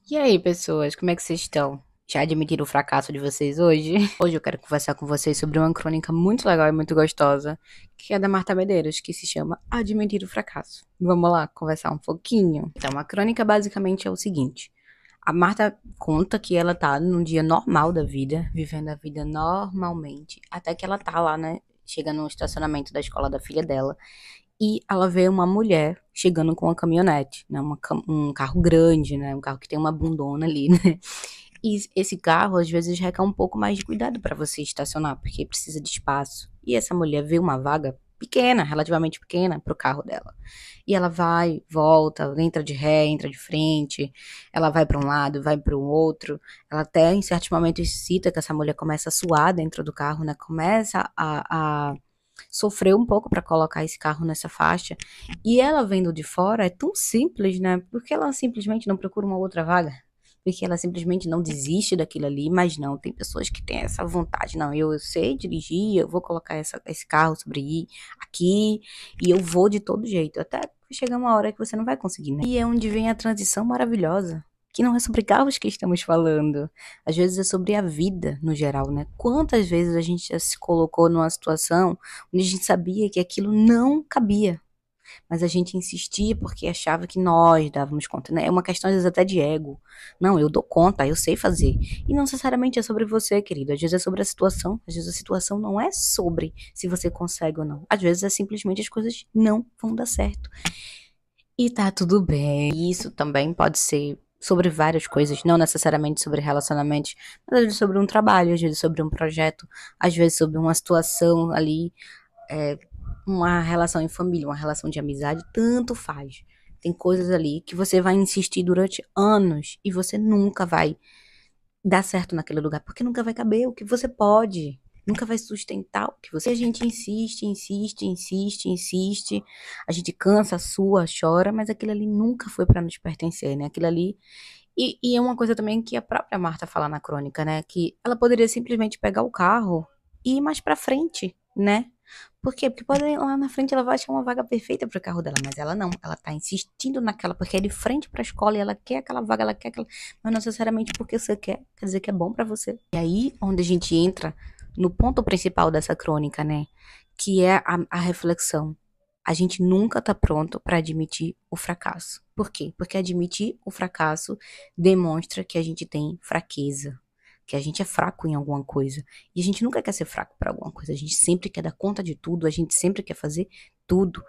E aí, pessoas, como é que vocês estão? Já admitiram o fracasso de vocês hoje? Hoje eu quero conversar com vocês sobre uma crônica muito legal e muito gostosa, que é da Marta Medeiros, que se chama Admitir o Fracasso. Vamos lá conversar um pouquinho? Então, a crônica basicamente é o seguinte: a Marta conta que ela tá num dia normal da vida, vivendo a vida normalmente, até que ela tá lá, né? Chega no estacionamento da escola da filha dela e ela vê uma mulher chegando com uma caminhonete, né? Um carro grande, né? Um carro que tem uma bundona ali, né? E esse carro, às vezes, requer um pouco mais de cuidado para você estacionar, porque precisa de espaço. E essa mulher vê uma vaga pequena, relativamente pequena, pro carro dela. E ela vai, volta, entra de ré, entra de frente, ela vai para um lado, vai para o outro. Ela até, em certos momentos, cita que essa mulher começa a suar dentro do carro, né? Começa a sofreu um pouco para colocar esse carro nessa faixa. E ela vendo de fora é tão simples, né? Porque ela simplesmente não procura uma outra vaga. Porque ela simplesmente não desiste daquilo ali, mas não, tem pessoas que têm essa vontade. Não, eu sei dirigir, eu vou colocar esse carro aqui, e eu vou de todo jeito. Até chegar uma hora que você não vai conseguir, né? E é onde vem a transição maravilhosa, que não é sobre carros que estamos falando. Às vezes é sobre a vida no geral, né? Quantas vezes a gente já se colocou numa situação onde a gente sabia que aquilo não cabia, mas a gente insistia porque achava que nós dávamos conta, né? É uma questão às vezes até de ego. Não, eu dou conta, eu sei fazer. E não necessariamente é sobre você, querido. Às vezes é sobre a situação. Às vezes a situação não é sobre se você consegue ou não. Às vezes é simplesmente as coisas não vão dar certo. E tá tudo bem. E isso também pode ser sobre várias coisas, não necessariamente sobre relacionamentos, mas às vezes sobre um trabalho, às vezes sobre um projeto, às vezes sobre uma situação ali, é, uma relação em família, uma relação de amizade, tanto faz. Tem coisas ali que você vai insistir durante anos e você nunca vai dar certo naquele lugar, porque nunca vai caber o que você pode. Nunca vai sustentar o que você. A gente insiste, insiste, insiste, insiste. A gente cansa, sua, chora, mas aquilo ali nunca foi para nos pertencer, né? Aquilo ali. E é uma coisa também que a própria Marta fala na crônica, né? Que ela poderia simplesmente pegar o carro e ir mais pra frente, né? Por quê? Porque pode lá na frente ela vai achar uma vaga perfeita pro carro dela, mas ela não. Ela tá insistindo naquela, porque é de frente pra escola e ela quer aquela vaga, ela quer aquela. Mas não necessariamente porque você quer dizer que é bom pra você. E aí, onde a gente entra no ponto principal dessa crônica, né? Que é a reflexão. A gente nunca tá pronto pra admitir o fracasso. Por quê? Porque admitir o fracasso demonstra que a gente tem fraqueza, que a gente é fraco em alguma coisa. E a gente nunca quer ser fraco para alguma coisa. A gente sempre quer dar conta de tudo, a gente sempre quer fazer tudo.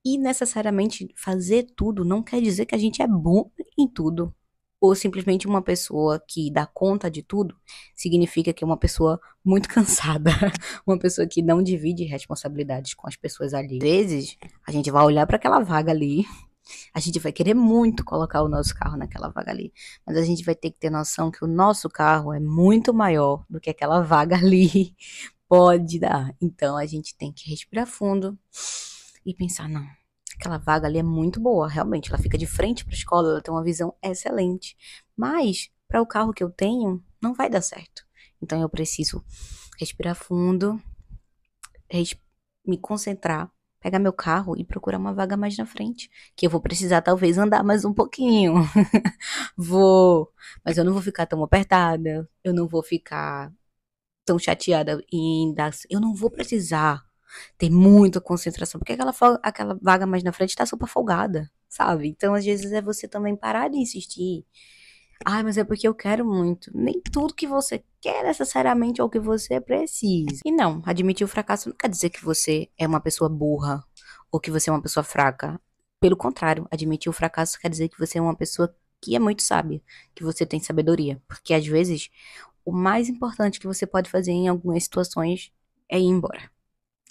E necessariamente fazer tudo não quer dizer que a gente é bom em tudo. Ou simplesmente uma pessoa que dá conta de tudo significa que é uma pessoa muito cansada. Uma pessoa que não divide responsabilidades com as pessoas ali. Às vezes, a gente vai olhar para aquela vaga ali, a gente vai querer muito colocar o nosso carro naquela vaga ali, mas a gente vai ter que ter noção que o nosso carro é muito maior do que aquela vaga ali pode dar. Então a gente tem que respirar fundo e pensar, não, aquela vaga ali é muito boa, realmente, ela fica de frente para a escola, ela tem uma visão excelente, mas para o carro que eu tenho, não vai dar certo. Então eu preciso respirar fundo, me concentrar, pegar meu carro e procurar uma vaga mais na frente, que eu vou precisar talvez andar mais um pouquinho. Vou, mas eu não vou ficar tão apertada, eu não vou ficar tão chateada em dar, eu não vou precisar ter muita concentração, porque aquela vaga mais na frente tá super folgada, sabe? Então, às vezes é você também parar de insistir. Ai, mas é porque eu quero muito. Nem tudo que você quer necessariamente é o que você precisa. E não, admitir o fracasso não quer dizer que você é uma pessoa burra ou que você é uma pessoa fraca. Pelo contrário, admitir o fracasso quer dizer que você é uma pessoa que é muito sábia, que você tem sabedoria. Porque às vezes o mais importante que você pode fazer em algumas situações é ir embora.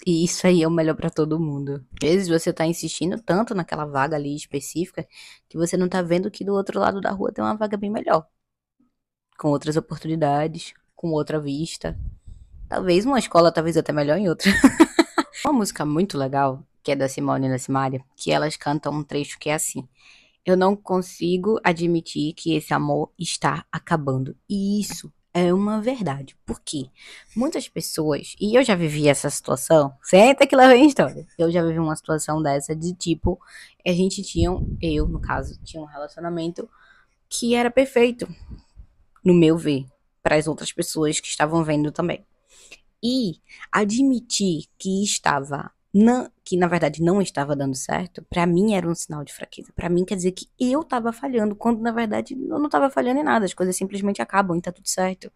E isso aí é o melhor pra todo mundo. Às vezes você tá insistindo tanto naquela vaga ali específica que você não tá vendo que do outro lado da rua tem uma vaga bem melhor, com outras oportunidades, com outra vista. Talvez uma escola, talvez até melhor em outra. Uma música muito legal, que é da Simone e da Simaria, que elas cantam um trecho que é assim: eu não consigo admitir que esse amor está acabando. E isso é uma verdade. Por quê? Muitas pessoas, e eu já vivi essa situação, senta que lá vem a história. Eu já vivi uma situação dessa de tipo, a gente tinha, eu no caso, tinha um relacionamento que era perfeito, no meu ver, para as outras pessoas que estavam vendo também. E admitir que que na verdade não estava dando certo, pra mim era um sinal de fraqueza. Pra mim quer dizer que eu tava falhando, quando na verdade eu não tava falhando em nada, as coisas simplesmente acabam e tá tudo certo.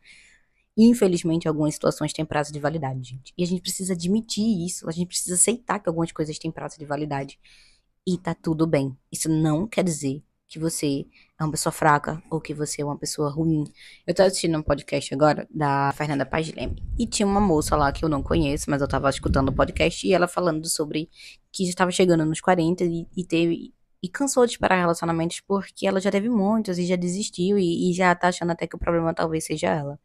E, infelizmente, algumas situações têm prazo de validade, gente. E a gente precisa admitir isso, a gente precisa aceitar que algumas coisas têm prazo de validade. E tá tudo bem. Isso não quer dizer que você é uma pessoa fraca ou que você é uma pessoa ruim. Eu tô assistindo um podcast agora da Fernanda Paz de Leme. E tinha uma moça lá que eu não conheço, mas eu tava escutando o podcast e ela falando sobre que estava chegando nos 40 e teve. E cansou de esperar relacionamentos porque ela já teve muitos e já desistiu e já tá achando até que o problema talvez seja ela.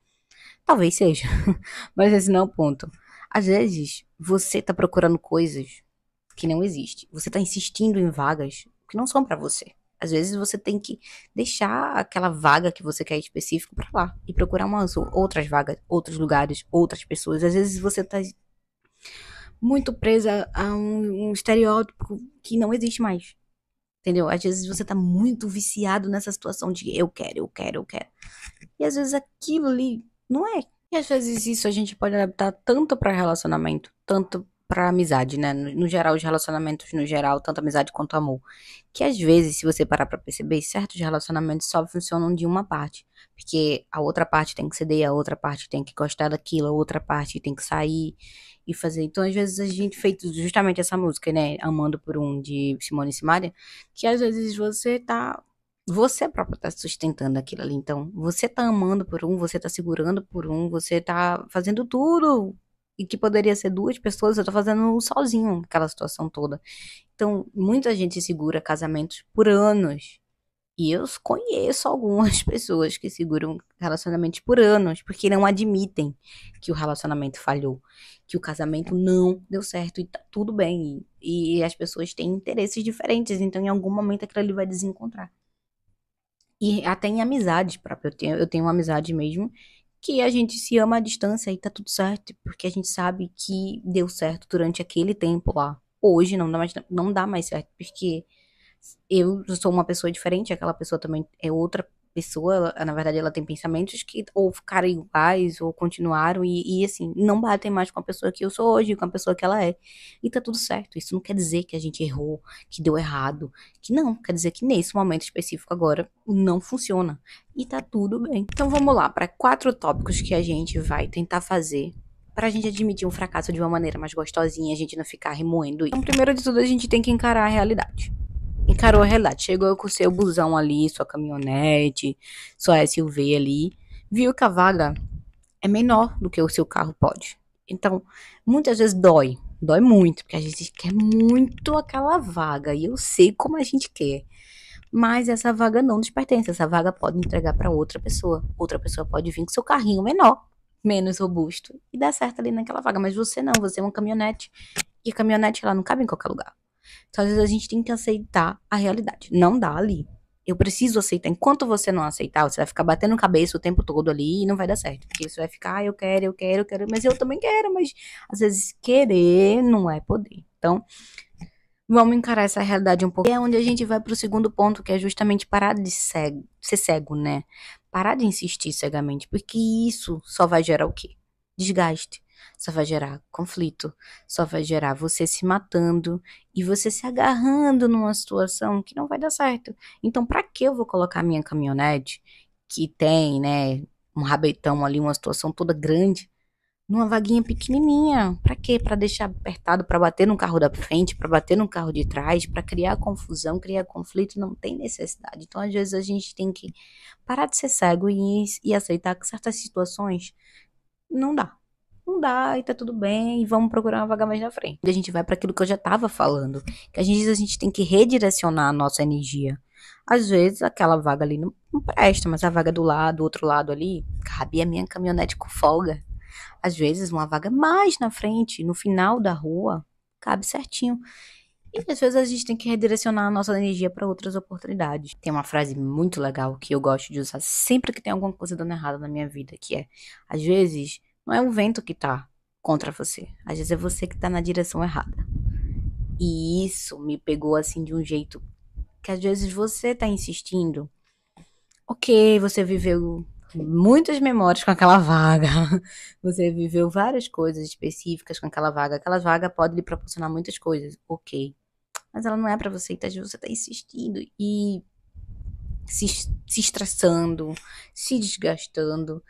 Talvez seja, mas esse não é o ponto. Às vezes, você tá procurando coisas que não existem. Você tá insistindo em vagas que não são pra você. Às vezes você tem que deixar aquela vaga que você quer específico pra lá e procurar umas outras vagas, outros lugares, outras pessoas. Às vezes você tá muito presa a um estereótipo que não existe mais. Entendeu? Às vezes você tá muito viciado nessa situação de eu quero, eu quero, eu quero. E às vezes aquilo ali não é. E às vezes isso a gente pode adaptar tanto pra relacionamento, tanto pra amizade, né? No geral, os relacionamentos no geral, tanto amizade quanto amor. Que às vezes, se você parar pra perceber, certos relacionamentos só funcionam de uma parte. Porque a outra parte tem que ceder, a outra parte tem que gostar daquilo, a outra parte tem que sair e fazer. Então, às vezes, a gente fez justamente essa música, né? Amando por um, de Simone e Simaria, que às vezes você próprio tá sustentando aquilo ali. Então, você tá amando por um, você tá segurando por um, você tá fazendo tudo. E que poderia ser duas pessoas, eu tô fazendo sozinho aquela situação toda. Então, muita gente segura casamentos por anos. E eu conheço algumas pessoas que seguram relacionamentos por anos, porque não admitem que o relacionamento falhou, que o casamento não deu certo e tá tudo bem. E as pessoas têm interesses diferentes, então em algum momento aquilo ali vai desencontrar. E até em amizades próprias. Eu tenho uma amizade mesmo que a gente se ama à distância e tá tudo certo. Porque a gente sabe que deu certo durante aquele tempo lá. Hoje não dá mais certo. Porque eu sou uma pessoa diferente, aquela pessoa também é outra pessoa, na verdade ela tem pensamentos que ou ficaram iguais ou continuaram e assim, não batem mais com a pessoa que eu sou hoje, com a pessoa que ela é. E tá tudo certo. Isso não quer dizer que a gente errou, que deu errado, que não, quer dizer que nesse momento específico agora não funciona. E tá tudo bem. Então vamos lá para 4 tópicos que a gente vai tentar fazer pra gente admitir um fracasso de uma maneira mais gostosinha, a gente não ficar remoendo. Então, primeiro de tudo, a gente tem que encarar a realidade. Encarou a realidade. Chegou com o seu busão ali, sua caminhonete, sua SUV ali. Viu que a vaga é menor do que o seu carro pode. Então, muitas vezes dói. Dói muito, porque a gente quer muito aquela vaga. E eu sei como a gente quer. Mas essa vaga não nos pertence. Essa vaga pode entregar para outra pessoa. Outra pessoa pode vir com seu carrinho menor, menos robusto, e dar certo ali naquela vaga. Mas você não, você é uma caminhonete. E a caminhonete, ela não cabe em qualquer lugar. Então, às vezes, a gente tem que aceitar a realidade. Não dá ali. Eu preciso aceitar. Enquanto você não aceitar, você vai ficar batendo cabeça o tempo todo ali e não vai dar certo. Porque você vai ficar, eu quero, eu quero, eu quero, mas eu também quero. Mas, às vezes, querer não é poder. Então, vamos encarar essa realidade um pouco. É onde a gente vai pro segundo ponto, que é justamente parar de ser cego, né? Parar de insistir cegamente. Porque isso só vai gerar o quê? Desgaste. Só vai gerar conflito, só vai gerar você se matando e você se agarrando numa situação que não vai dar certo. Então, pra que eu vou colocar minha caminhonete, que tem, né, um rabetão ali, uma situação toda grande, numa vaguinha pequenininha? Pra quê? Pra deixar apertado, pra bater no carro da frente, pra bater no carro de trás, pra criar confusão, criar conflito, não tem necessidade. Então, às vezes, a gente tem que parar de ser cego e aceitar que certas situações não dá. Não dá e tá tudo bem, e vamos procurar uma vaga mais na frente. E a gente vai para aquilo que eu já tava falando, que a gente tem que redirecionar a nossa energia. Às vezes aquela vaga ali não presta, mas a vaga do lado, do outro lado ali, cabe a minha caminhonete com folga. Às vezes uma vaga mais na frente, no final da rua, cabe certinho. E às vezes a gente tem que redirecionar a nossa energia para outras oportunidades. Tem uma frase muito legal que eu gosto de usar sempre que tem alguma coisa dando errado na minha vida, que é: às vezes não é o vento que tá contra você, às vezes é você que tá na direção errada. E isso me pegou assim de um jeito que às vezes você tá insistindo Ok, você viveu muitas memórias com aquela vaga. Você viveu várias coisas específicas com aquela vaga. Aquela vaga pode lhe proporcionar muitas coisas. Ok. Mas ela não é pra você, então você tá insistindo e se estressando, se desgastando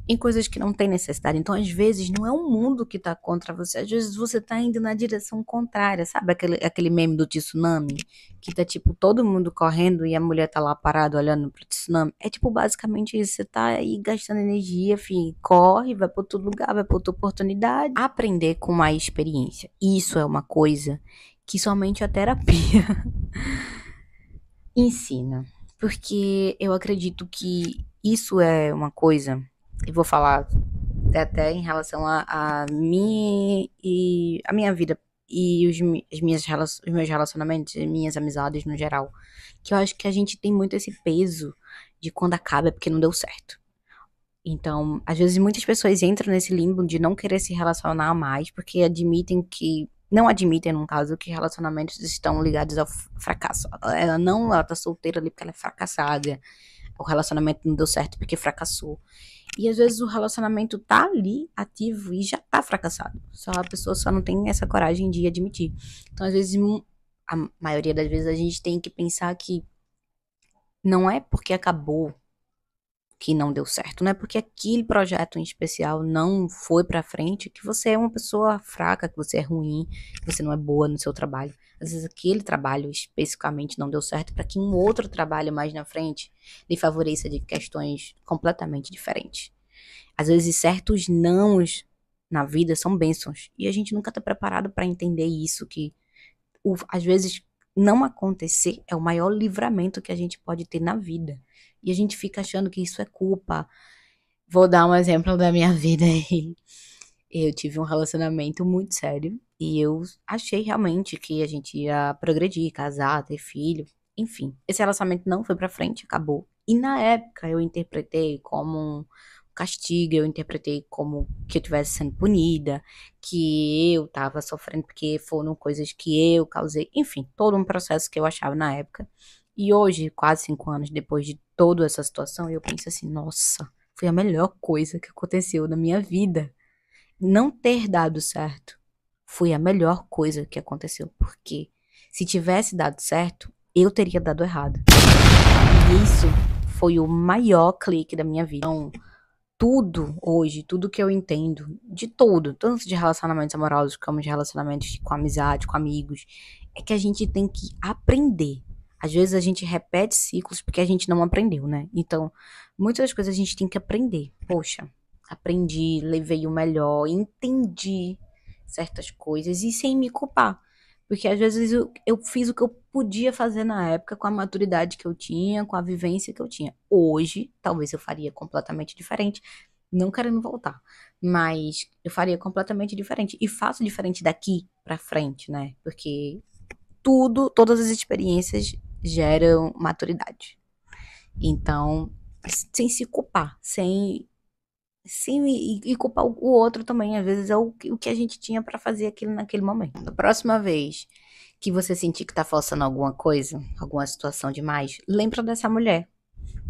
em coisas que não tem necessidade. Então, às vezes, não é o mundo que tá contra você, às vezes você tá indo na direção contrária, sabe? Aquele meme do tsunami, que tá tipo todo mundo correndo e a mulher tá lá parada olhando pro tsunami. É tipo basicamente isso, você tá aí gastando energia, enfim, corre, vai pra outro lugar, vai pra outra oportunidade. Aprender com a experiência. Isso é uma coisa que somente a terapia ensina. Porque eu acredito que isso é uma coisa, eu vou falar até em relação a mim e a minha vida e os meus relacionamentos, as minhas amizades no geral. Que eu acho que a gente tem muito esse peso de quando acaba é porque não deu certo. Então, às vezes muitas pessoas entram nesse limbo de não querer se relacionar mais porque admitem que não admitem, no caso, que relacionamentos estão ligados ao fracasso. Ela tá solteira ali porque ela é fracassada. O relacionamento não deu certo porque fracassou. E às vezes o relacionamento tá ali ativo e já tá fracassado. Só a pessoa só não tem essa coragem de admitir. Então, às vezes, a maioria das vezes a gente tem que pensar que não é porque acabou que não deu certo, não é porque aquele projeto em especial não foi pra frente que você é uma pessoa fraca, que você é ruim, que você não é boa no seu trabalho. Às vezes aquele trabalho especificamente não deu certo para que um outro trabalho mais na frente lhe favoreça de questões completamente diferentes. Às vezes certos nãos na vida são bênçãos e a gente nunca tá preparado para entender isso, que às vezes não acontecer é o maior livramento que a gente pode ter na vida. E a gente fica achando que isso é culpa. Vou dar um exemplo da minha vida aí. Eu tive um relacionamento muito sério e eu achei realmente que a gente ia progredir, casar, ter filho, enfim. Esse relacionamento não foi pra frente, acabou. E na época eu interpretei como um castigo, eu interpretei como que eu estivesse sendo punida, que eu tava sofrendo porque foram coisas que eu causei, enfim, todo um processo que eu achava na época. E hoje, quase 5 anos depois de toda essa situação, eu penso assim, nossa, foi a melhor coisa que aconteceu na minha vida. Não ter dado certo foi a melhor coisa que aconteceu, porque se tivesse dado certo, eu teria dado errado. E isso foi o maior clique da minha vida. Então, tudo hoje, tudo que eu entendo, de tudo, tanto de relacionamentos amorosos como de relacionamentos com amizade, com amigos, é que a gente tem que aprender. Às vezes a gente repete ciclos porque a gente não aprendeu, né? Então, muitas coisas a gente tem que aprender. Poxa, aprendi, levei o melhor, entendi certas coisas e sem me culpar. Porque às vezes eu fiz o que eu podia fazer na época, com a maturidade que eu tinha, com a vivência que eu tinha. Hoje, talvez eu faria completamente diferente, não querendo voltar, mas eu faria completamente diferente. E faço diferente daqui pra frente, né? Porque todas as experiências geram maturidade. Então, sem se culpar, sem e culpar o outro também, às vezes é o que a gente tinha pra fazer aquilo naquele momento. Da próxima vez que você sentir que tá faltando alguma coisa, alguma situação demais, lembra dessa mulher.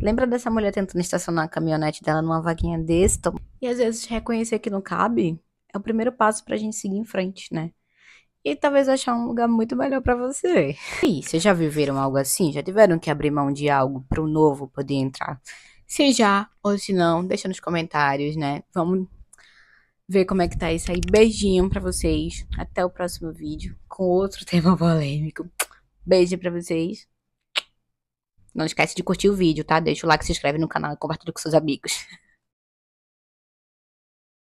Lembra dessa mulher tentando estacionar a caminhonete dela numa vaguinha desse tamanho? E às vezes reconhecer que não cabe é o primeiro passo pra gente seguir em frente, né? E talvez achar um lugar muito melhor pra você. E vocês já viveram algo assim? Já tiveram que abrir mão de algo para o novo poder entrar? Se já ou se não, deixa nos comentários, né? Vamos ver como é que tá isso aí. Beijinho pra vocês. Até o próximo vídeo com outro tema polêmico. Beijo pra vocês. Não esquece de curtir o vídeo, tá? Deixa o like, se inscreve no canal e compartilha com seus amigos.